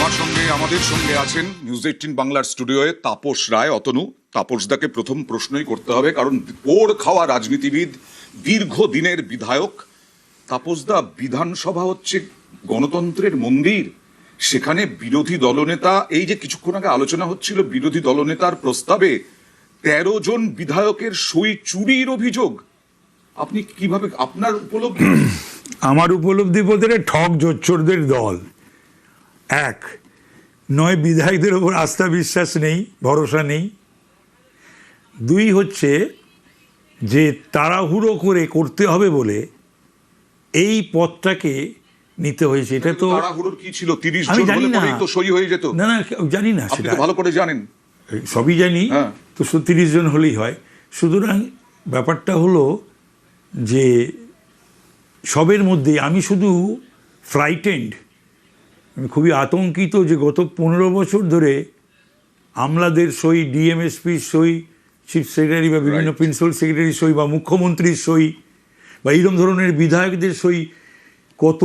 আমাদের সঙ্গে আছেন নিউজ 18 বাংলার স্টুডিওয়ে তাপস রায়। অতনু, তাপসদাকে প্রথম প্রশ্নই করতে হবে, কারণ পোড় খাওয়া রাজনীতিবিদ, দীর্ঘদিনের বিধায়ক। তাপসদা, বিধানসভা হচ্ছে গণতন্ত্রের মন্দির, সেখানে বিরোধী দলনেতা, এই যে কিছুক্ষণ আগে আলোচনা হচ্ছিল বিরোধী দলনেতার প্রস্তাবে 13 জন বিধায়কের সই চুরির অভিযোগ, আপনি কিভাবে, আপনার উপলব্ধি? আমার উপলব্ধি বলতে ঠক জোচ্চোরদের দল। এক, নয় বিধায়কদের ওপর আস্থা বিশ্বাস নেই, ভরসা নেই। দুই হচ্ছে যে তাড়াহুড়ো করে করতে হবে বলে এই পথটাকে নিতে হয়েছে। এটা তো তাড়াহুড়োর কি ছিল? 30 জন হলে পরেই তো সই হয়ে যেত। না না, জানি না, আপনি সেটা তো ভালো করে জানেন। সবই জানি, তো 30 জন হলেই হয়। সুতরাং ব্যাপারটা হলো যে সবের মধ্যে আমি শুধু ফ্রাইটেন্ড, আমি খুবই আতঙ্কিত যে গত 15 বছর ধরে আমলাদের সই, ডিএমএসপির সই, চিফ সেক্রেটারি বা বিভিন্ন প্রিন্সিপাল সেক্রেটারির সই বা মুখ্যমন্ত্রীর সই বা এইরকম ধরনের বিধায়কদের সই, কত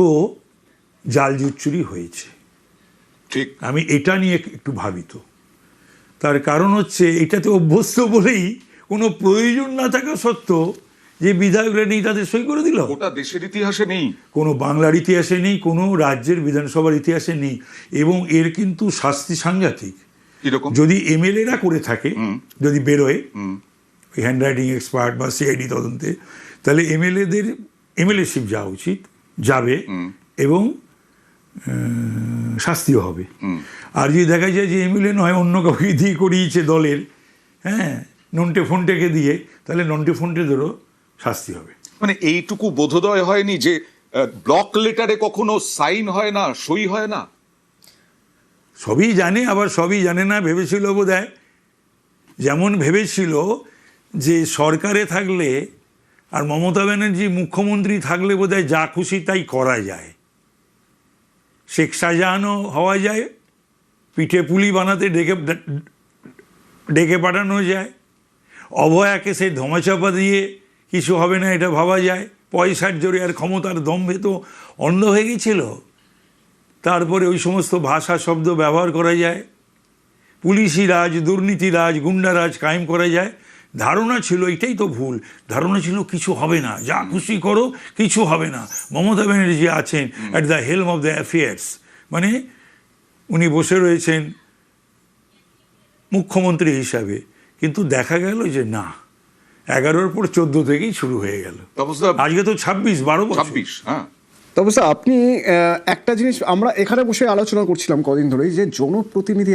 জাল জুচ্চুরি হয়েছে। ঠিক, আমি এটা নিয়ে একটু ভাবিত। তার কারণ হচ্ছে এটাতে অভ্যস্ত বলেই কোনো প্রয়োজন না থাকা সত্ত্বেও যে বিধায়করা নেই তাদের সই করে দিল। গোটা দেশের ইতিহাসে নেই, কোনো বাংলার ইতিহাসে নেই, কোনো রাজ্যের বিধানসভার ইতিহাসে নেই। এবং এর কিন্তু শাস্তি সাংঘাতিক। যদি এমএলএরা করে থাকে, যদি বেরোয় ওই হ্যান্ডরাইটিং এক্সপার্ট বা সিআইডি তদন্তে, তাহলে এমএলএদের এমএলএশিপ যাওয়া উচিত, যাবে এবং শাস্তিও হবে। আর যদি দেখা যায় যে এমএলএ নয়, অন্য কাউকে দিয়ে করিয়েছে দলের, নন্টে ফন্টেকে দিয়ে, তাহলে নন্টে ফন্টেদেরও শাস্তি হবে। মানে এইটুকু বোধোদয় হয়নি যে ব্লক লেটারে কখনো সাইন হয় না, সই হয় না? সবই জানে, আবার সবই জানে না ভেবেছিল বোধহয়। যেমন ভেবেছিল যে সরকারে থাকলে আর মমতা ব্যানার্জি মুখ্যমন্ত্রী থাকলে বোধহয় যা খুশি তাই করা যায়, শেখ শাহজাহানও হওয়া যায়, পিঠে পুলি বানাতে ডেকে পাঠানো যায়, অভয়াকে সে ধমাচাপা দিয়ে কিছু হবে না এটা ভাবা যায়, পয়সার জোরে আর ক্ষমতার দম্ভে তো অন্ধ হয়ে গেছিল। তারপরে ওই সমস্ত ভাষা শব্দ ব্যবহার করা যায়, পুলিশি রাজ, দুর্নীতি রাজ, গুন্ডা রাজ কায়েম করা যায়। ধারণা ছিল, এটাই তো ভুল, ধারণা ছিল কিছু হবে না, যা খুশি করো, কিছু হবে না। মমতা ব্যানার্জি আছেন at the helm of the affairs, মানে উনি বসে রয়েছেন মুখ্যমন্ত্রী হিসাবে। কিন্তু দেখা গেল যে না, 11-র পর 14 থেকেই শুরু হয়ে গেল। আজকে তো 12 বছর। তবে স্যার, আপনি একটা জিনিস আমরা এখানে বসে আলোচনা করছিলাম কদিন ধরেই, যে জনপ্রতিনিধি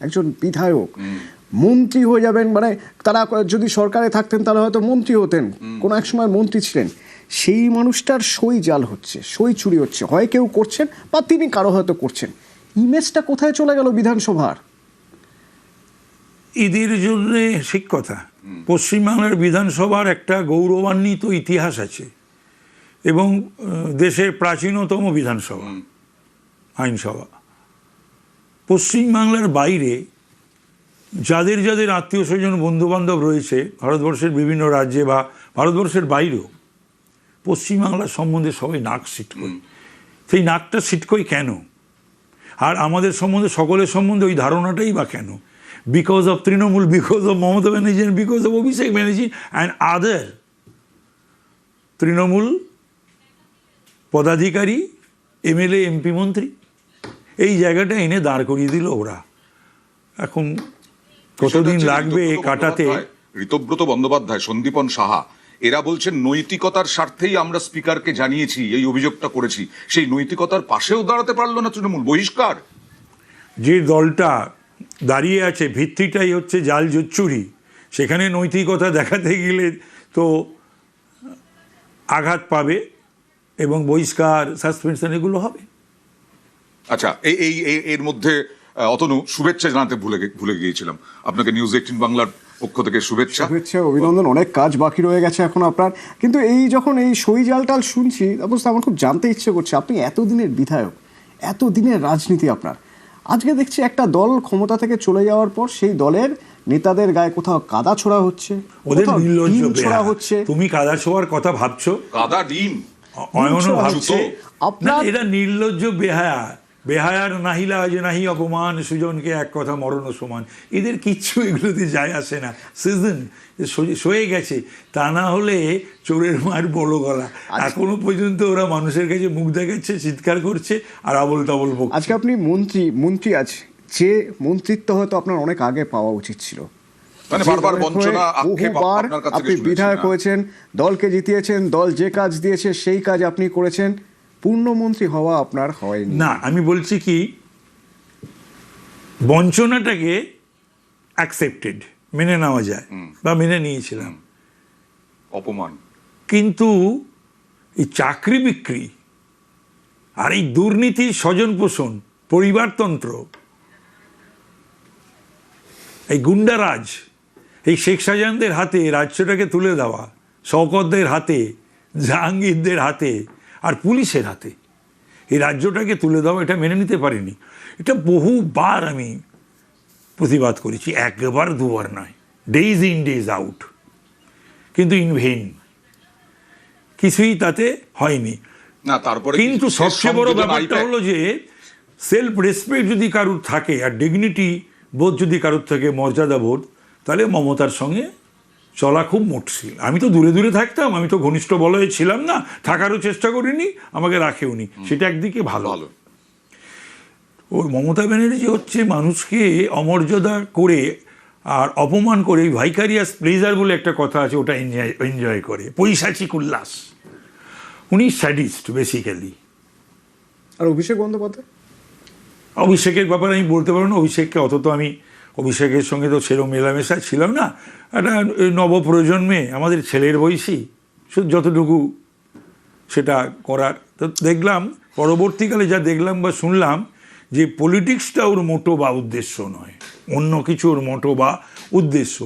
একজন বিধায়ক মন্ত্রী হয়ে যাবেন, মানে তারা যদি সরকারে থাকতেন তাহলে হয়তো মন্ত্রী হতেন, কোনো এক সময় মন্ত্রী ছিলেন। সেই মানুষটার সই জাল হচ্ছে, সই চুরি হচ্ছে, হয় কেউ করছেন বা তিনি কারো হয়তো করছেন। ইমেজটা কোথায় চলে গেল বিধানসভার? ঈদের জন্য ঠিক কথা। পশ্চিমবাংলার বিধানসভার একটা গৌরবান্বিত ইতিহাস আছে এবং দেশের প্রাচীনতম বিধানসভা, আইনসভা। পশ্চিমবাংলার বাইরে যাদের যাদের আত্মীয় স্বজন, বন্ধুবান্ধব রয়েছে ভারতবর্ষের বিভিন্ন রাজ্যে বা ভারতবর্ষের বাইরেও, পশ্চিমবাংলার সম্বন্ধে সবাই নাক ছিটকোয়। সেই নাকটা ছিটকোয় কেন? আর আমাদের সম্বন্ধে, সকলের সম্বন্ধে ওই ধারণাটাই বা কেন? Because of Trinamool, because of Mamata Banerjee, because of Abhishek Banerjee and other Trinamool পদাধিকারী, এমএলএ, এমপি, মন্ত্রী। এই জায়গাটা এনে দাঁড় করিয়ে দিল ওরা। এখন কতদিন লাগবে কাটাতে? ঋতব্রত বন্দ্যোপাধ্যায়, সন্দীপন সাহা, এরা বলছেন নৈতিকতার স্বার্থেই আমরা স্পিকারকে জানিয়েছি, এই অভিযোগটা করেছি। সেই নৈতিকতার পাশেও দাঁড়াতে পারলো না তৃণমূল, বহিষ্কার। যে দলটা দাঁড়িয়ে আছে ভিত্তিটাই হচ্ছে জাল জুচ্চুরি, সেখানে নৈতিকতা দেখাতে গেলে তো আঘাত পাবে এবং বহিষ্কার, সাসপেনশন এগুলো হবে। আচ্ছা, এর মধ্যে অতনু, শুভেচ্ছা জানাতে ভুলে গিয়েছিলাম আপনাকে। নিউজ 18 বাংলার পক্ষ থেকে শুভেচ্ছা, অভিনন্দন। অনেক কাজ বাকি রয়ে গেছে এখন আপনার। কিন্তু এই যখন এই সই জালটাল শুনছি, অবশ্য আমার খুব জানতে ইচ্ছে করছে, আপনি এতদিনের বিধায়ক, এতদিনের রাজনীতি আপনার, আজকে দেখছি একটা দল ক্ষমতা থেকে চলে যাওয়ার পর সেই দলের নেতাদের গায়ে কোথাও কাদা ছোড়া হচ্ছে, ওদের নির্লজ্জ ছোড়া হচ্ছে। তুমি কাদা ছোড়ার কথা ভাবছো? কাদা ডিম অয়নও ভাবছে আপনার। এরা নির্লজ্জ বেহায়া, বেহায়ার নাহিলা যে নাহি অপমান, সুজনকে এক কথা মরণ সমান, এদের কিচ্ছু এগুলোতে যায় আসে না। সিজন সয়ে গেছে, তা না হলে চোরের মার বড় গলা। এখনো পর্যন্ত ওরা মানুষের কাছে মুখ দেখাচ্ছে, চিৎকার করছে আর আবল তাবল বকছে। আজকে আপনি মন্ত্রী আছে, যে মন্ত্রিত্ব হয়তো আপনার অনেক আগে পাওয়া উচিত ছিল। মানে বারবার বঞ্চনা, আক্ষেপ বহুবার আপনার কাছ থেকে আপনি শুনেছি, বিধায়ক না? হয়েছেন, দলকে জিতিয়েছেন, দল যে কাজ দিয়েছে সেই কাজ আপনি করেছেন, পূর্ণমন্ত্রী হওয়া আপনার হয়নি। না, আমি বলছি কি, বঞ্চনাটাকে অ্যাকসেপ্টেড, মেনে নেওয়া যায় বা মেনে নিয়েছিলাম, অপমান। কিন্তু এই চাকরি বিক্রি আর এই দুর্নীতি, স্বজন পোষণ, পরিবারতন্ত্র, এই গুন্ডারাজ, এই শেখ শাহজাহানদের হাতে রাজ্যটাকে তুলে দেওয়া, শওকতদের হাতে, জাহাঙ্গীরদের হাতে আর পুলিশের হাতে এই রাজ্যটাকে তুলে দেওয়া, এটা মেনে নিতে পারিনি। এটা বহুবার আমি প্রতিবাদ করেছি, একবার দুবার নয়, ডেইজ ইন ডেইজ আউট, কিন্তু ইন ভেইন, কিছুই তাতে হয়নি। না, তারপরে কিন্তু সবচেয়ে বড় ব্যাপারটা হলো যে সেলফ রেসপেক্ট যদি কারুর থাকে আর ডিগনিটি বোধ যদি কারুর থাকে, মর্যাদা বোধ, তাহলে মমতার সঙ্গে চলা খুব মুশকিল। আমি তো দূরে দূরে থাকতাম, আমি তো ঘনিষ্ঠ বলয়ে ছিলাম না, থাকারও চেষ্টা করিনি, আমাকে রাখেওনি, সেটা একদিকে ভালো। ওই মমতা ব্যানার্জি হচ্ছে মানুষকে অমর্যাদা করে আর অপমান করে, ভাইকারিয়াস প্লেজার বলে একটা কথা আছে, ওটা এনজয় করে, পৈশাচিক উল্লাস। উনি স্যাডিস্ট বেসিক্যালি। আর অভিষেক বন্দ্যোপাধ্যায়, অভিষেকের ব্যাপারে আমি বলতে পারবো না, অভিষেককে অত তো আমি, অভিষেকের সঙ্গে তো সেরকম মেলামেশা ছিলাম না, একটা নবপ্রজন্মে আমাদের ছেলের বয়সী, যতটুকু সেটা করার। তো দেখলাম পরবর্তীকালে যা দেখলাম বা শুনলাম, যে পলিটিক্সটা ওর মোটো বা উদ্দেশ্য নয়, অন্য কিছু ওর মোটো বা উদ্দেশ্য।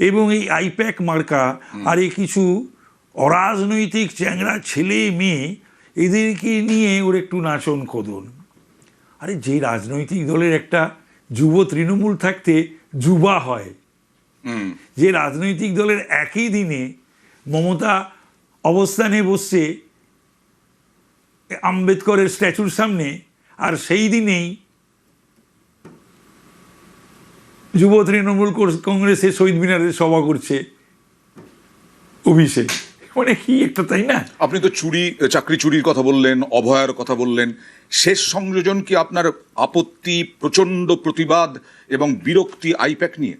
এবং এই আইপ্যাক মার্কা আর এই কিছু অরাজনৈতিক চ্যাংড়া ছেলে মেয়ে, এদেরকে নিয়ে ওর একটু নাচন খোদন। আরে যে রাজনৈতিক দলের একটা যুব তৃণমূল থাকতে যুবা হয়, যে রাজনৈতিক দলের একই দিনে মমতা অবস্থানে বসছে আম্বেদকরের স্ট্যাচুর সামনে, আর সেই দিনেই যুব তৃণমূল কংগ্রেসের শহীদ মিনারে সভা করছে অভিষেক, মানে কি একটা, তাই না? আপনি তো চাকরি চুরির কথা বললেন, অভয়ার কথা বললেন, শেষ সংযোজন কি আপনার আপত্তি, প্রচন্ড প্রতিবাদ এবং বিরক্তি আইপ্যাক নিয়ে?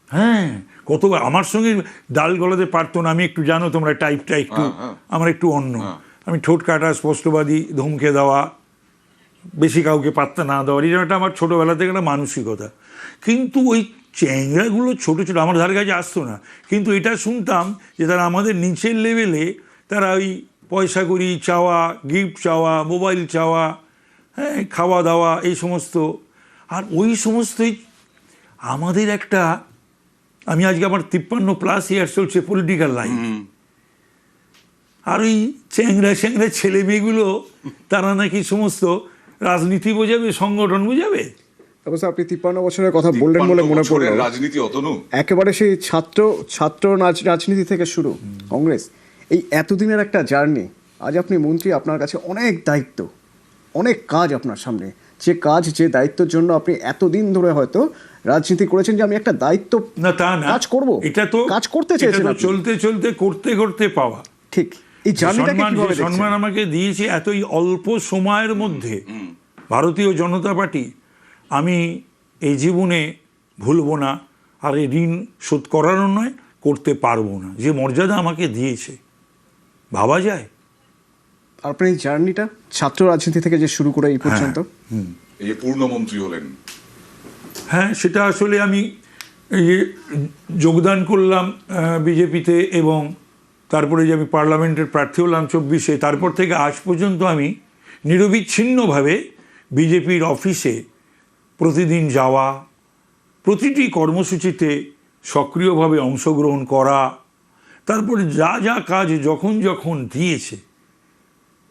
হ্যাঁ, কতবার আমার সঙ্গে ডাল গলাতে পারতো না। আমি একটু, জানো তোমরা, টাইপটা একটু আমার একটু অন্য, আমি ঠোঁট কাটা, স্পষ্টবাদী, ধমকে দেওয়া, বেশি কাউকে পাত্তা না দেওয়ার, এটা আমার ছোটোবেলা থেকে একটা মানসিকতা। কিন্তু ওই চ্যাংড়াগুলো ছোটো ছোটো আমার ধারে কাছে আসতো না, কিন্তু এটা শুনতাম যে তারা আমাদের নিচের লেভেলে, তারা ওই পয়সা করি চাওয়া, গিফট চাওয়া, মোবাইল চাওয়া, হ্যাঁ, খাওয়া দাওয়া, এই সমস্ত। আর ওই সমস্তই আমাদের একটা, আমি আজকে আমার 53+ ইয়ার্স চলছে পলিটিক্যাল লাইফ, আর ওই চ্যাংড়া ছেলে মেয়েগুলো তারা নাকি সমস্ত রাজনীতি বোঝাবে, সংগঠন বোঝাবে। অবশ্য আপনি 53 বছরের কথা বললেন বলে মনে পড়লো, রাজনীতি অতনু একেবারে সেই ছাত্র রাজনীতি থেকে শুরু কংগ্রেস, এই এতদিনের একটা জার্নি। আজ আপনি মন্ত্রী, আপনার কাছে অনেক দায়িত্ব, অনেক কাজ আপনার সামনে, যে কাজ, যে দায়িত্বের জন্য আপনি এতদিন ধরে হয়তো রাজনীতি করেছেন, যে আমি একটা দায়িত্ব না তা না, কাজ করব, এটা তো কাজ করতে চেয়েছেন আপনি। চলতে চলতে করতে করতে পাওয়া। ঠিক, এই জার্নিটাকে কিভাবে দেখছেন? সম্মান আমাকে দিয়েছে এতই অল্প সময়ের মধ্যে ভারতীয় জনতা পার্টি, আমি এই জীবনে ভুলবো না, আর এই ঋণ শোধ করারও নয়, করতে পারবো না। যে মর্যাদা আমাকে দিয়েছে, ভাবা যায়? আপনার এই জার্নিটা ছাত্র রাজনীতি থেকে যে শুরু করে এই পর্যন্ত, এই যে পূর্ণমন্ত্রী হলেন, হ্যাঁ, সেটা আসলে আমি এই যে যোগদান করলাম বিজেপিতে, এবং তারপরে যে আমি পার্লামেন্টের প্রার্থী হলাম 24-এ, তারপর থেকে আজ পর্যন্ত আমি নিরবিচ্ছিন্নভাবে বিজেপির অফিসে প্রতিদিন যাওয়া, প্রতিটি কর্মসূচিতে সক্রিয়ভাবে অংশগ্রহণ করা, তারপরে যা যা কাজ যখন যখন দিয়েছে,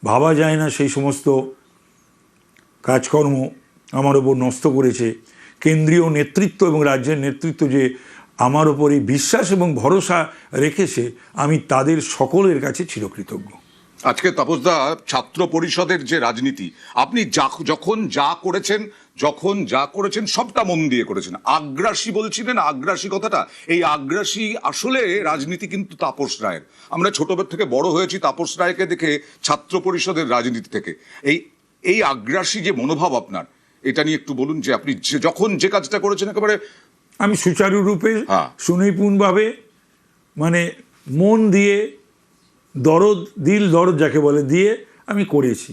ভাবা যায় না সেই সমস্ত কাজকর্ম আমার ওপর ন্যস্ত করেছে কেন্দ্রীয় নেতৃত্ব এবং রাজ্যের নেতৃত্ব, যে আমার ওপর এই বিশ্বাস এবং ভরসা রেখেছে, আমি তাদের সকলের কাছে চিরকৃতজ্ঞ। আজকে তাপসদা, ছাত্র পরিষদের যে রাজনীতি, আপনি যখন যা করেছেন সবটা মন দিয়ে করেছেন। আগ্রাসী বলছিলেন, আগ্রাসী কথাটা, এই আগ্রাসী আসলে রাজনীতি কিন্তু তাপস রায়ের। আমরা ছোটবেলা থেকে বড় হয়েছি তাপস রায়কে দেখে, ছাত্র পরিষদের রাজনীতি থেকে। এই আগ্রাসী যে মনোভাব আপনার, এটা নিয়ে একটু বলুন, যে আপনি যখন যে কাজটা করেছেন একেবারে আমি সুচারুরূপে, হ্যাঁ, সুনিপুণভাবে, মানে মন দিয়ে, দরদ যাকে বলে দিয়ে আমি করেছি,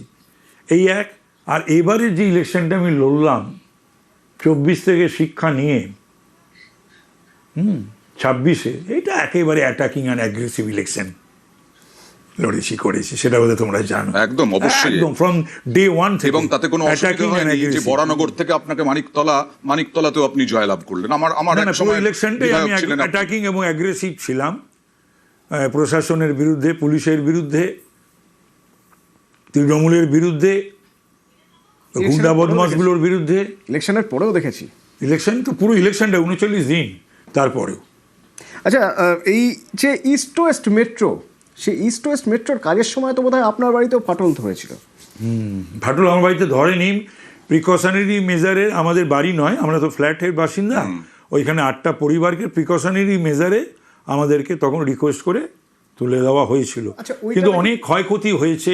এই এক। আর এবারে যে ইলেকশনটা আমি লড়লাম 24 থেকে শিক্ষা নিয়ে 26-এ, এটা একেবারে অ্যাটাকিং অ্যান্ড অ্যাগ্রেসিভ ইলেকশন করেছি, সেটা বোধহয় তোমরা জানো। একদম, অবশ্যই, একদম ফ্রম ডে ওয়ান থেকে। এবং তাতে কোনো অসুবিধা হয়নি যে বরানগর থেকে আপনাকে মানিকতলাতেও আপনি জয়লাভ করলেন। আমার এক সময় ইলেকশনটাই আমি অ্যাটাকিং এবং অ্যাগ্রেসিভ ছিলাম, প্রশাসনের বিরুদ্ধে, পুলিশের বিরুদ্ধে, তৃণমূলের বিরুদ্ধে, গুন্ডা বদমাশগুলোর বিরুদ্ধে। ইলেকশনের পরেও দেখেছি। ইলেকশন তো পুরো ইলেকশনটা 39 দিন তারপরেও। আচ্ছা, এই যে ইস্ট ওয়েস্ট মেট্রো, সেই ইস্ট ওয়েস্ট মেট্রোর কাজের সময় তো বোধহয় আপনার বাড়িতেও ফাটল ধরেছিল। ফাটল আমার বাড়িতে ধরেনি, প্রিকশনারি মেজারে, আমাদের বাড়ি নয়, আমরা তো ফ্ল্যাটের বাসিন্দা, ওইখানে 8টা পরিবারকে প্রিকশনারি মেজারে আমাদেরকে তখন রিকোয়েস্ট করে তুলে দেওয়া হয়েছিল। আচ্ছা, কিন্তু অনেক ক্ষয়ক্ষতি হয়েছে,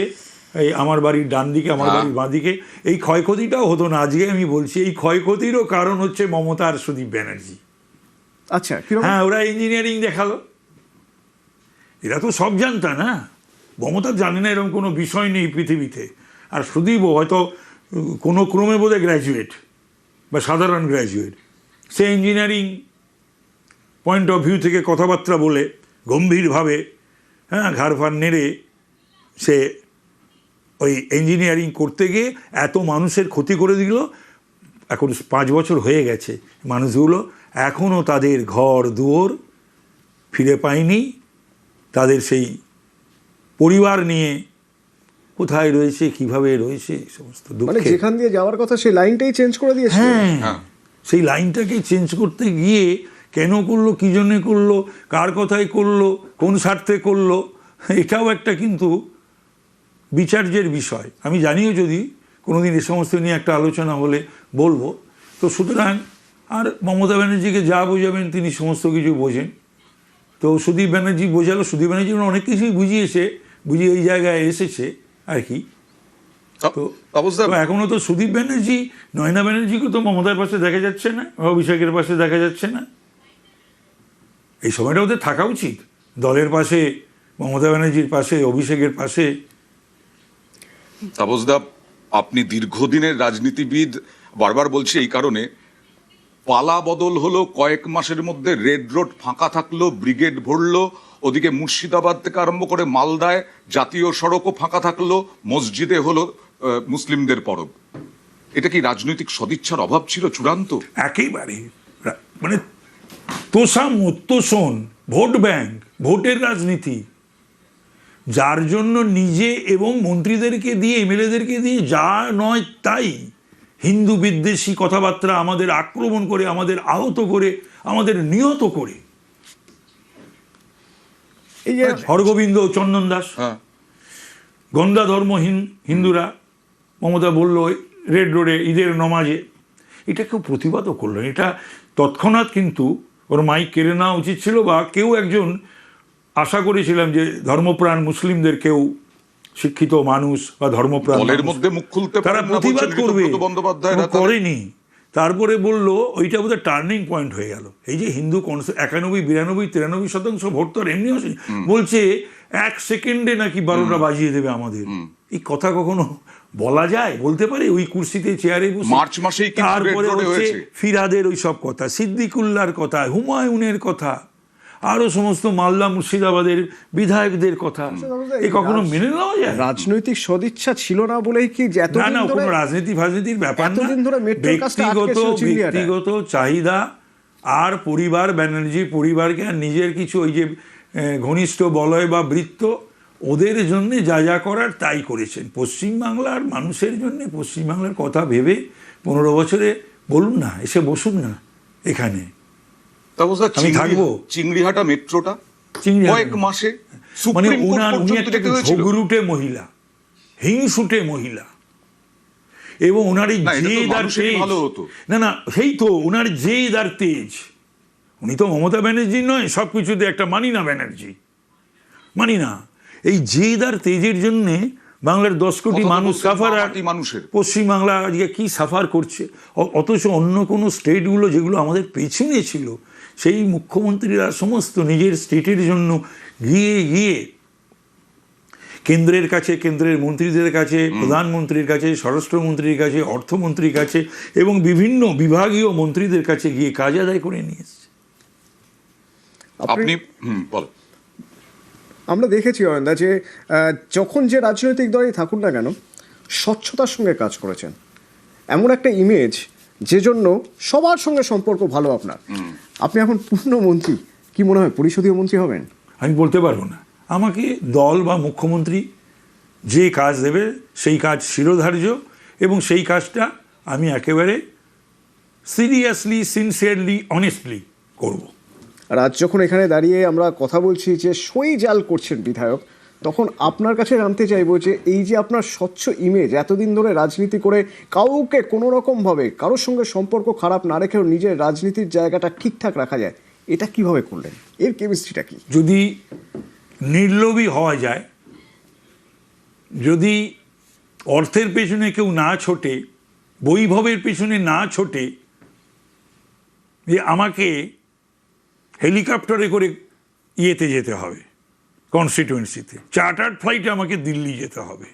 এই আমার বাড়ির ডান দিকে, আমার বাড়ির বাঁ দিকে। এই ক্ষয়ক্ষতিটাও হতো না। আজকে আমি বলছি, এই ক্ষয়ক্ষতিরও কারণ হচ্ছে মমতা আর সুদীপ ব্যানার্জি। আচ্ছা, হ্যাঁ, ওরা ইঞ্জিনিয়ারিং দেখালো। এরা তো সব জানতা না, মমতা জানে না এরকম কোনো বিষয় নেই পৃথিবীতে। আর সুদীপও হয়তো কোনো ক্রমে বোধহয় গ্র্যাজুয়েট বা সাধারণ graduate, say engineering point of view থেকে কথাবার্তা বলে গম্ভীরভাবে, হ্যাঁ, ঘাড় ফাড় নেড়ে সে ওই ইঞ্জিনিয়ারিং করতে গিয়ে এত মানুষের ক্ষতি করে দিল। এখন 5 বছর হয়ে গেছে, মানুষগুলো এখনও তাদের ঘর দুয়ার ফিরে পায়নি, তাদের সেই পরিবার নিয়ে কোথায় রয়েছে, কিভাবে রয়েছে, সমস্ত মানে যেখান দিয়ে যাওয়ার কথা সেই লাইনটাই চেঞ্জ করে দিয়েছে। হ্যাঁ, সেই লাইনটাকে চেঞ্জ করতে গিয়ে কেন করলো, কী জন্যে করলো, কার কথায় করলো, কোন স্বার্থে করলো, এটাও একটা কিন্তু বিচার্যের বিষয়। আমি জানিও, যদি কোনোদিন এ সমস্ত নিয়ে একটা আলোচনা হলে বলবো। তো সুতরাং, আর মমতা ব্যানার্জিকে যা বোঝাবেন তিনি সমস্ত কিছু বোঝেন। তো সুদীপ ব্যানার্জি বোঝালো, সুদীপ ব্যানার্জি অনেক কিছুই বুঝিয়ে এই জায়গায় এসেছে আর কি। তো এখনো তো সুদীপ ব্যানার্জি, নয়না ব্যানার্জিকে তো মমতার পাশে দেখা যাচ্ছে না, অভিষেকের পাশে দেখা যাচ্ছে না। এই সময়টা ওদের থাকা উচিত দলের পাশে, মমতা ব্যানার্জির পাশে, অভিষেকের পাশে। তাপসদা, আপনি দীর্ঘদিনের রাজনীতিবিদ, বারবার বলছি এই কারণে, পালা বদল হলো কয়েক মাসের মধ্যে, রেড রোড ফাঁকা থাকলো, ব্রিগেড ভরলো, ওদিকে মুর্শিদাবাদ থেকে আরম্ভ করে মালদায় জাতীয় সড়কও ফাঁকা থাকলো, মসজিদে হলো মুসলিমদের পরব। এটা কি রাজনৈতিক সদিচ্ছার অভাব ছিল চূড়ান্ত? একেবারে, মানে তোষণ, ভোট ব্যাংক, ভোটের রাজনীতি, যার জন্য নিজে এবং মন্ত্রীদেরকে দিয়ে, এমএলএদেরকে দিয়ে যা নয় তাই হিন্দু বিদ্বেষী কথাবার্তা আমাদের আক্রমণ করে, আমাদের আহত করে, আমাদের নিহত করে। এই যে হরগোবিন্দ, চন্দন দাস, গন্ধা ধর্ম হিন্দুরা, মমতা বলল রেড রোডে ঈদের নমাজে, এটা কেউ প্রতিবাদও করলো। এটা তৎক্ষণাৎ কিন্তু ওর মাইক কেড়ে নেওয়া উচিত ছিল, বা কেউ একজন, আশা করেছিলাম যে ধর্মপ্রাণ মুসলিমদের কেউ, শিক্ষিত মানুষ বা ধর্মপ্রাণ, তারা প্রতিবাদ করবে, করেনি। তারপরে বলল, ওইটা বোধহয় টার্নিং পয়েন্ট হয়ে গেল। এই যে হিন্দু 91, 92, 93% ভোট তো আর এমনি আসে, বলছে 1 সেকেন্ডে নাকি 12টা বাজিয়ে দেবে আমাদের। এই কথা কখনো বলা যায়? বলতে পারে ওই কুর্সিতে, চেয়ারে বসে? মার্চ মাসেই তারপরে হচ্ছে ফিরাদের ওই সব কথা, সিদ্দিকুল্লার কথা, হুমায়ুনের কথা, আরো সমস্ত মালদা মুর্শিদাবাদের বিধায়কদের কথা। এ কখনো মেনে নেওয়া যায়? রাজনৈতিক সদিচ্ছা ছিল না বলেই কি? না, কোনো রাজনীতির ব্যাপার না, ব্যক্তিগত চাহিদা। আর পরিবার, ব্যানার্জি পরিবারকে আর নিজের কিছু ওই যে ঘনিষ্ঠ বলয় বা বৃত্ত, ওদের জন্য যা যা করার তাই করেছেন। পশ্চিমবাংলার মানুষের জন্য, পশ্চিমবাংলার কথা ভেবে 15 বছরে বলুন না, এসে বসুন না এখানে, আমি থাকবো। চিংড়িহাটা মেট্রোটা কয়েক মাসে সুপ্রিম কোর্ট উনি পর্যন্ত একটা যেতে হয়েছিল। ঝগড়ুটে মহিলা, হিংসুটে মহিলা, এবং ওনার এই না, এটা তো জেদ আর মানুষেরই তেজ, ভালো হতো। না সেই তো ওনার জেদ আর তেজ। উনি তো মমতা ব্যানার্জি নয় সব কিছুতে একটা মানি না ব্যানার্জি, মানি না। এই জেদ আর তেজের জন্যে বাংলার 10 কোটি কথা তো মানুষ বলছেন সাফার, আর মাটি মানুষের। পশ্চিমবাংলা আজকে কি সাফার করছে। অথচ অন্য কোনো স্টেটগুলো যেগুলো আমাদের পেছনে ছিল, সেই মুখ্যমন্ত্রীরা সমস্ত নিজের স্টেটের জন্য গিয়ে গিয়ে কেন্দ্রের কাছে, কেন্দ্রের মন্ত্রীদের কাছে, প্রধানমন্ত্রীর কাছে, স্বরাষ্ট্রমন্ত্রীর কাছে, অর্থমন্ত্রীর কাছে এবং বিভিন্ন বিভাগীয় মন্ত্রীদের কাছে গিয়ে কাজ আদায় করে নিয়ে এসছে। আপনি বল। আমরা দেখেছি অয়নদা যে যখন যে রাজনৈতিক দলই থাকুন না কেন স্বচ্ছতার সঙ্গে কাজ করেছেন, এমন একটা ইমেজ যে জন্য সবার সঙ্গে সম্পর্ক ভালো আপনার। আপনি এখন পূর্ণমন্ত্রী, কি মনে হয় পরিষদীয় মন্ত্রী হবেন? আমি বলতে পারবো না। আমাকে দল বা মুখ্যমন্ত্রী যে কাজ দেবে সেই কাজ শিরোধার্য, এবং সেই কাজটা আমি একেবারে সিরিয়াসলি, সিনসিয়ারলি, অনেস্টলি করব। আর আজ যখন এখানে দাঁড়িয়ে আমরা কথা বলছি যে সই জাল করছেন বিধায়ক, তখন আপনার কাছে জানতে চাইবো যে এই যে আপনার স্বচ্ছ ইমেজ, এতদিন ধরে রাজনীতি করে কাউকে কোনো রকমভাবে কারোর সঙ্গে সম্পর্ক খারাপ না রেখেও নিজের রাজনীতির জায়গাটা ঠিকঠাক রাখা যায়, এটা কিভাবে করলেন? এর কেমিস্ট্রিটা কি? যদি নির্লোভী হওয়া যায়, যদি অর্থের পেছনে কেউ না ছোটে, বৈভবের পেছনে না ছোটে, যে আমাকে হেলিকপ্টারে করে ইয়েতে যেতে হবে, কনস্টিটিউয়েন্সিতে, চার্টার্ড ফ্লাইটে আমাকে দিল্লি যেতে হবে,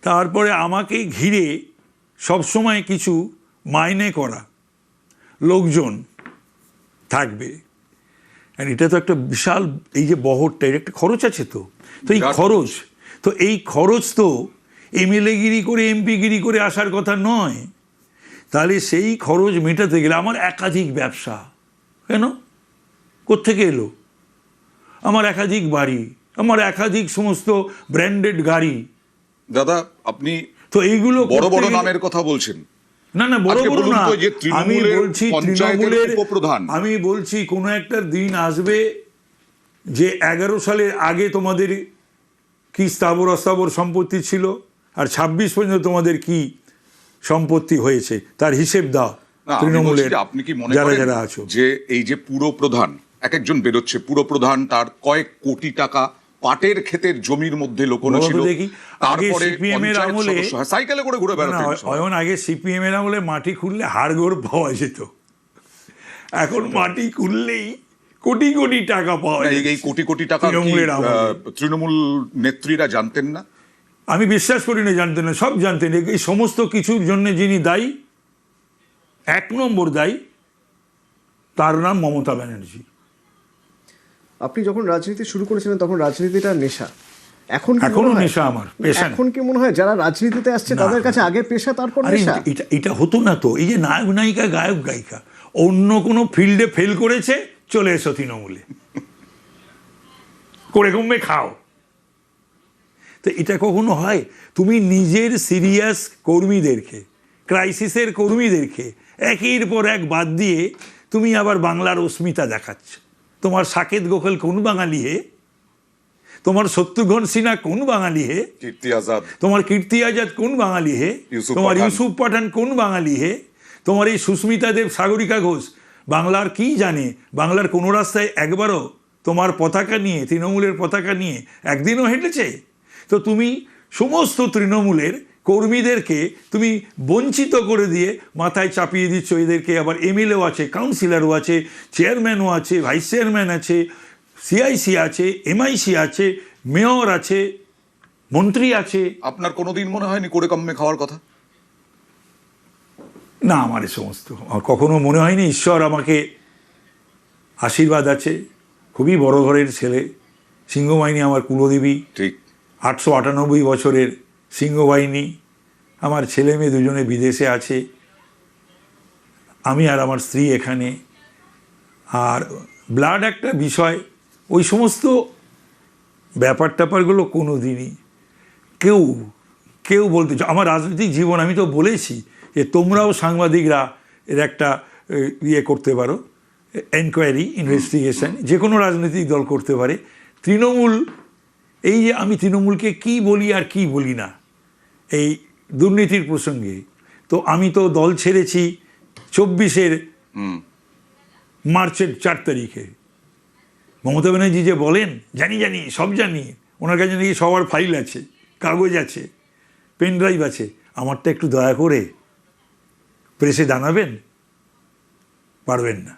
তারপরে আমাকে ঘিরে সবসময় কিছু মাইনে করা লোকজন থাকবে, আর এটা তো একটা বিশাল, এই যে বহরটা, এর একটা খরচ আছে। তো এই খরচ, তো এই খরচ তো এমএলএ গিরি করে, এমপি গিরি করে আসার কথা নয়। তাহলে সেই খরচ মেটাতে গেলে আমার একাধিক ব্যবসা, কেন, কোত্থেকে এলো? আমার একাধিক বাড়ি, আমার একাধিক সমস্ত ব্র্যান্ডেড গাড়ি। দাদা আপনি তো এইগুলো বড় বড় করতে গেলে- নামের কথা বলছেন। না বড় আজকে বড় বলুন না, তো যে আমি তৃণমূলের বলছি পঞ্চায়েতের উপপ্রধান। আমি বলছি কোনো একটা দিন আসবে যে 11 সালের আগে তোমাদের কি স্থাবর অস্থাবর সম্পত্তি ছিল, আর 26 পর্যন্ত তোমাদের কি সম্পত্তি হয়েছে, তার হিসেব দাও না, আমি বলছি তৃণমূলের যে আপনি কি মনে যারা করেন যারা আছো। যে এই যে পুরপ্রধান এক একজন বেরোচ্ছে, পুরপ্রধান তার কয়েক কোটি টাকা পাটের ক্ষেতের জমির মধ্যে লোকানো বলো তো ছিল, দেখি, আগে তারপরে CPM এর পঞ্চায়েত আমলে- সদস্য, হ্যাঁ, সাইকেলে করে ঘুরে বেড়াতেন সবাই। অয়ন, আগে সিপিএম এর আমলে মাটি খুললে হাড়গোড় পাওয়া যেত, এখন মাটি খুললেই কোটি কোটি টাকা পাওয়া না, যায়। এই কোটি কোটি টাকা কি, তৃণমূলের আমলে। তৃণমূল নেত্রীরা জানতেন না? আমি বিশ্বাস করি না জানতেন না, সব জানতেন। এই সমস্ত কিছুর জন্য যিনি দায়ী, 1 নম্বর দায়ী, তার নাম মমতা ব্যানার্জি। আপনি যখন রাজনীতি শুরু করেছিলেন তখন রাজনীতিটা নেশা, এখন কি এখনো মনে হয়? নেশা আমার, পেশা না। এখন কি মনে হয় যারা রাজনীতিতে আসছে না। তাদের কাছে আগে পেশা তারপর আরে নেশা? এটা হতো না তো। এই যে নায়ক নায়িকা, গায়ক গায়িকা অন্য কোনো ফিল্ডে ফেল করেছে, চলে এসো তৃণমূলে, করে কমবে খাও। তো এটা কখনো হয়? তুমি নিজের সিরিয়াস কর্মীদেরকে, ক্রাইসিসের কর্মীদেরকে একের পর এক বাদ দিয়ে তুমি আবার বাংলার অস্মিতা দেখাচ্ছ। তোমার সাকেত গোখল কোন বাঙালি হে? তোমার শত্রুঘ্ন সিনহা কোন বাঙালি হে? কীর্তি আজাদ, তোমার কীর্তি আজাদ কোন বাঙালি হে? ইউসুফ তোমার পাঠান। ইউসুফ পাঠান কোন বাঙালি হে? তোমার এই সুস্মিতা দেব, সাগরিকা ঘোষ বাংলার কি জানে? বাংলার কোনো রাস্তায় একবারও তোমার পতাকা নিয়ে, তৃণমূলের পতাকা নিয়ে একদিনও হেঁটেছে? তো তুমি সমস্ত তৃণমূলের কর্মীদেরকে তুমি বঞ্চিত করে দিয়ে মাথায় চাপিয়ে দিচ্ছ। এদেরকে আবার এমএলএও আছে, কাউন্সিলরও আছে, চেয়ারম্যানও আছে, ভাইস চেয়ারম্যান আছে, সিআইসি আছে, এমআইসি আছে, মেয়র আছে, মন্ত্রী আছে। আপনার কোনোদিন মনে হয়নি করে কমে খাওয়ার কথা? না, আমার এ সমস্ত আমার কখনো মনে হয়নি। ঈশ্বর আমাকে আশীর্বাদ আছে, খুবই বড় ঘরের ছেলে, সিংহবাহিনী আমার কুলদেবী, ঠিক 898 বছরের সিংহবাহিনী, আমার ছেলে মেয়ে দুজনে বিদেশে আছে, আমি আর আমার স্ত্রী এখানে। আর ব্লাড একটা বিষয়, ওই সমস্ত ব্যাপার ট্যাপারগুলো কোনো দিনই কেউ বলতে, আমার রাজনৈতিক জীবন, আমি তো বলেছি যে তোমরাও সাংবাদিকরা এর একটা ইয়ে করতে পারো, এনকোয়ারি, ইনভেস্টিগেশন, যে কোনো রাজনৈতিক দল করতে পারে। তৃণমূল, এই যে আমি তৃণমূলকে কি বলি আর কি বলি না এই দুর্নীতির প্রসঙ্গে, তো আমি তো দল ছেড়েছি 24 মার্চের 4 তারিখে। মমতা ব্যানার্জি যে বলেন জানি জানি সব জানি, ওনার কাছে নাকি সবার ফাইল আছে, কাগজ আছে, পেন ড্রাইভ আছে, আমারটা একটু দয়া করে প্রেসে জানাবেন। পারবেন না।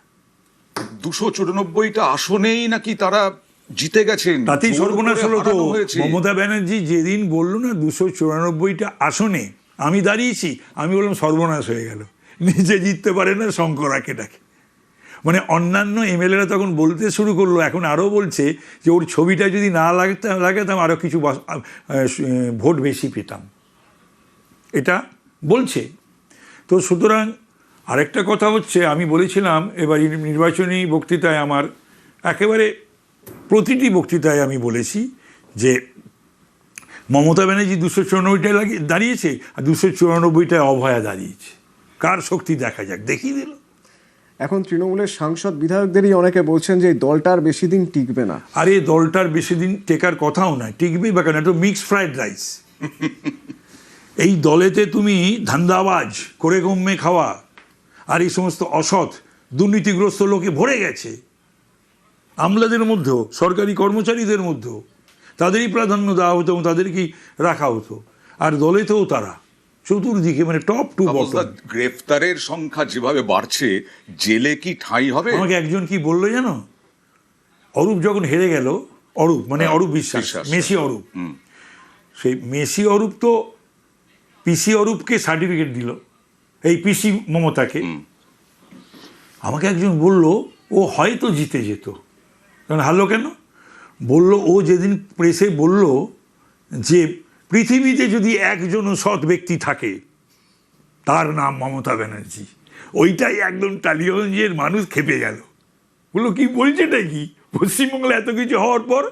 294টা আসনেই নাকি তারা জিতে গেছেন, তাতেই জোর সর্বনাশ করে হলো তো। হারানো হয়েছে। মমতা ব্যানার্জি যেদিন বললো না 294টা আসনে আমি দাঁড়িয়েছি, আমি বললাম সর্বনাশ হয়ে গেল, নিজে জিততে পারে না, শঙ্করাকে ডাকে। মানে অন্যান্য এমএলএরা তখন বলতে শুরু করলো, এখন আরও বলছে যে ওর ছবিটা যদি না লাগাতাম আরও কিছু ভোট বেশি পেতাম, এটা বলছে। তো সুতরাং আরেকটা কথা হচ্ছে, আমি বলেছিলাম এবার নির্বাচনী বক্তৃতায়, আমার একেবারে প্রতিটি বক্তৃতায় আমি বলেছি যে মমতা ব্যানার্জি 294টায় দাঁড়িয়েছে আর 294টায় অভয়া দাঁড়িয়েছে, কার শক্তি দেখা যাক, দেখিয়ে দিল। এখন তৃণমূলের সাংসদ বিধায়কদেরই অনেকে বলছেন যে এই দলটার বেশি দিন টিকবে না। আর এই দলটার বেশি দিন টেকার কথাও নয়, টিকবেই বা কেন, একটু মিক্স ফ্রাইড রাইস। এই দলেতে তুমি ধান্দাবাজ, করে গম্মে খাওয়া আর এই সমস্ত অসৎ দুর্নীতিগ্রস্ত লোকে ভরে গেছে। আমলাদের মধ্যেও, সরকারি কর্মচারীদের মধ্যেও তাদেরই প্রাধান্য দেওয়া হতো এবং তাদেরকেই রাখা হতো। আর দলেতেও তারা চতুর্দিকে, মানে টপ টু বটম। গ্রেফতারের সংখ্যা যেভাবে বাড়ছে, জেলে কি ঠাঁই হবে? আমাকে একজন কি বললো জানো, অরূপ যখন হেরে গেল, অরূপ মানে অরূপ বিশ্বাস, মেসি অরূপ, সেই মেসি অরূপ তো পিসি অরূপকে সার্টিফিকেট দিল, এই পিসি মমতাকে। আমাকে একজন বলল ও হয়তো জিতে যেত। কারণ হারলো কেন? বলল ও যেদিন প্রেসে বলল যে পৃথিবীতে যদি একজনও সৎ ব্যক্তি থাকে তার নাম মমতা ব্যানার্জি, ওইটাই একদম টালিগঞ্জের মানুষ খেপে গেল। বললো কি বলছেটা কি, পশ্চিমবাংলা এত কিছু হওয়ার পর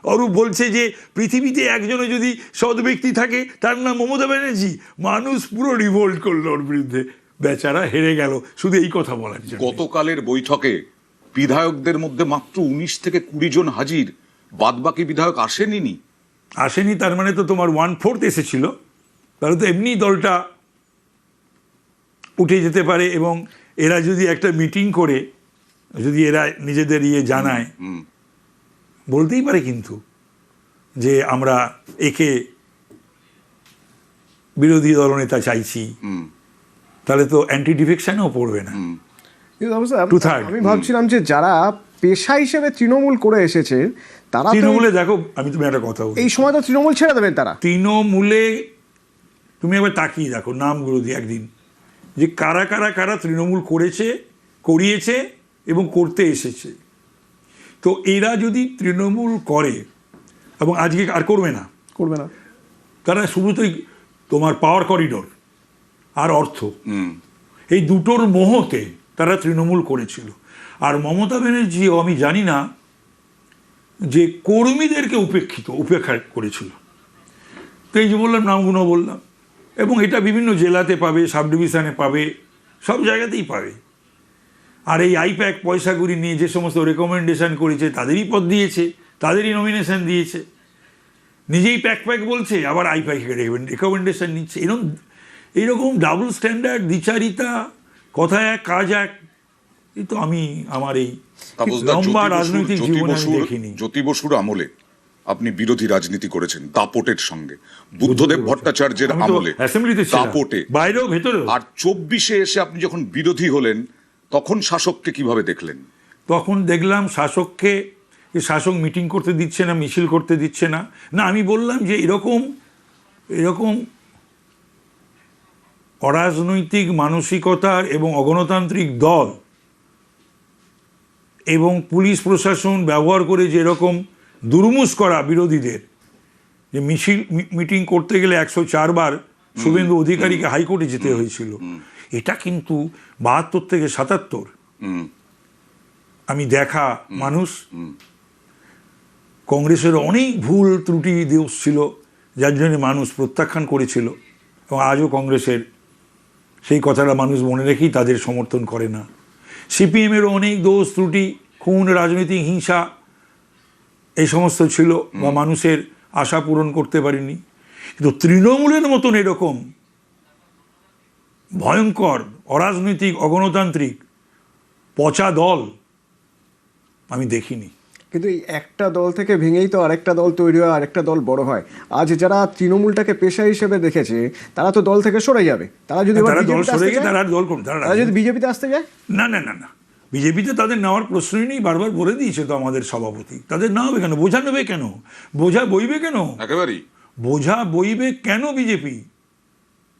অরূপ বলছে যে পৃথিবীতে একজনও যদি সৎ ব্যক্তি থাকে তার নাম মমতা ব্যানার্জি। মানুষ পুরো রিভোল্ট করলো ওর বিরুদ্ধে, বেচারা হেরে গেল শুধু এই কথা বলার জন্য। গতকালের বৈঠকে বিধায়কদের মধ্যে মাত্র 19 থেকে 20 জন হাজির, বাদবাকি বিধায়ক আসেনি। তার মানে তো তোমার 1/4 এসেছিল, তাহলে তো এমনি দলটা উঠে যেতে পারে। এবং এরা যদি একটা মিটিং করে, যদি এরা নিজেদের জানায়, বলতেই পারে কিন্তু যে আমরা একে বিরোধী দলনেতা চাইছি, তাহলে তো অ্যান্টি ডিফেকশনও পড়বে না। কিন্তু অবশ্য আমি ভাবছিলাম যে যারা পেশা হিসেবে তৃণমূল করে এসেছে তারা তৃণমূলে, দেখো আমি তুমি একটা কথা বলি, এই সময় তো তৃণমূল ছেড়ে দেবেন তারা। তৃণমূলে তুমি একবার তাকিয়ে দেখো নামগুলো দিয়ে একদিন, যে কারা কারা কারা তৃণমূল করেছে, করিয়েছে এবং করতে এসেছে। তো এরা যদি তৃণমূল করে এবং আজকে আর করবে না, তারা শুরুতেই তোমার পাওয়ার করিডোর আর অর্থ, এই দুটোর মোহতে তারা তৃণমূল করেছিল। আর মমতা ব্যানার্জিও আমি জানি না যে কর্মীদেরকে উপেক্ষা করেছিল। তো এই যে বললাম, নামগুলো বললাম, এবং এটা বিভিন্ন জেলাতে পাবে, সাব ডিভিশনে পাবে, সব জায়গাতেই পাবে। আর এই আইপ্যাক পয়সাগুলি নিয়ে যে সমস্ত রেকমেন্ডেশন করেছে তাদেরই পদ দিয়েছে, তাদেরই নমিনেশন দিয়েছে, নিজেই প্যাক বলছে, আবার আইপ্যাকে রেকমেন্ডেশন নিচ্ছে। এইরকম ডাবল স্ট্যান্ডার্ড, দ্বিচারিতা, কথা এক কাজ এক, এই তো আমি আমার এই লম্বা রাজনৈতিক জীবনে দেখিনি। জ্যোতি বসুর আমলে আপনি বিরোধী রাজনীতি করেছেন দাপটের সঙ্গে, বুদ্ধদেব ভট্টাচার্যের আমলে দাপটে, বাইরেও ভেতরে। আর 24-এ এসে আপনি যখন বিরোধী হলেন তখন শাসককে কিভাবে দেখলেন? তখন দেখলাম শাসককে, শাসক মিটিং করতে দিচ্ছে না, মিছিল করতে দিচ্ছে না। না, আমি বললাম যে এরকম অরাজনৈতিক মানসিকতার এবং অগণতান্ত্রিক দল এবং পুলিশ প্রশাসন ব্যবহার করে যে এরকম দুর্মুষ করা বিরোধীদের, যে মিটিং করতে গেলে 104 বার শুভেন্দু অধিকারীকে হাইকোর্টে যেতে হয়েছিল, এটা কিন্তু 72 থেকে 77 আমি দেখা মানুষ। কংগ্রেসের অনেক ভুল ত্রুটি দোষ ছিল, যার জন্য মানুষ প্রত্যাখ্যান করেছিল, এবং আজও কংগ্রেসের সেই কথাটা মানুষ মনে রেখেই তাদের সমর্থন করে না। সিপিএমেরও অনেক দোষ ত্রুটি, খুন, রাজনৈতিক হিংসা, এই সমস্ত ছিল, বা মানুষের আশা পূরণ করতে পারেনি। কিন্তু তৃণমূলের মতন এরকম ভয়ঙ্কর অরাজনৈতিক অগণতান্ত্রিক পচা দল আমি দেখিনি। কিন্তু এই একটা দল থেকে ভেঙেই তো আরেকটা দল তৈরি হয়, আরেকটা দল বড় হয়। আজ যারা তৃণমূলটাকে পেশা হিসেবে দেখেছে তারা তো দল থেকে সরে যাবে। তারা যদি এবার তারা দল বিজেপিতে সরে আসতে গিয়ে যায়, তারা আর দল করবে, তারা যদি বিজেপিতে আসতে যায়, না না না না, বিজেপিতে তাদের নেওয়ার প্রশ্নই নেই। বারবার বলে দিয়েছে তো আমাদের সভাপতি, তাদের না হবে কেন, বোঝা নেবে কেন, বোঝা বইবে কেন, একেবারেই বোঝা বইবে কেন বিজেপি?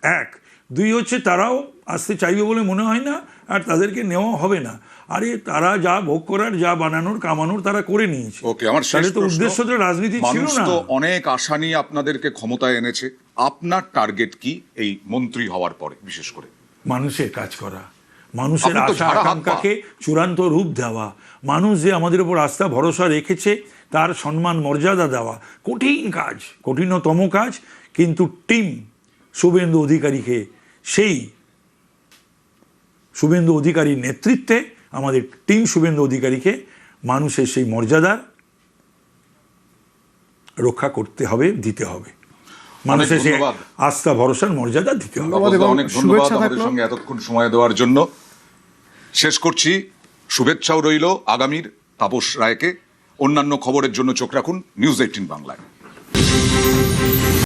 এক, দুই হচ্ছে তারাও আসতে চাইবে বলে মনে হয় না, আর তাদেরকে নেওয়া হবে না। আরে তারা যা ভোগ করার, যা বানানোর কামানোর তারা করে নিয়েছে। ওকে, আমার শেষ তাহলে তো প্রশ্ন। উদ্দেশ্য তো রাজনীতি ছিল মানুষ না। তো অনেক আশা নিয়ে আপনাদেরকে ক্ষমতায় এনেছে, আপনার টার্গেট কি এই মন্ত্রী হওয়ার পরে বিশেষ করে? মানুষের কাজ করা, মানুষের আপনি তো আশা ঝাড়া হাত পা। আকাঙ্ক্ষাকে চূড়ান্ত রূপ দেওয়া, মানুষ যে আমাদের উপর আস্থা ভরসা রেখেছে তার সম্মান মর্যাদা দেওয়া। কঠিন কাজ, কঠিনতম কাজ, কিন্তু টিম শুভেন্দু অধিকারীকে, সেই শুভেন্দু অধিকারীর নেতৃত্বে আমাদের টিম শুভেন্দু অধিকারীকে মানুষের সেই মর্যাদা রক্ষা করতে হবে, দিতে হবে। মানুষের সেই ধন্যবাদ। আস্থা ভরসার মর্যাদা দিতে হবে। ধন্যবাদ এবং অনেক ধন্যবাদ শুভেচ্ছা আমাদের থাকলো। সঙ্গে এতক্ষণ সময় দেওয়ার জন্য। শেষ করছি, শুভেচ্ছাও রইল আগামীর তাপস রায়কে। অন্যান্য খবরের জন্য চোখ রাখুন নিউজ 18 বাংলায়।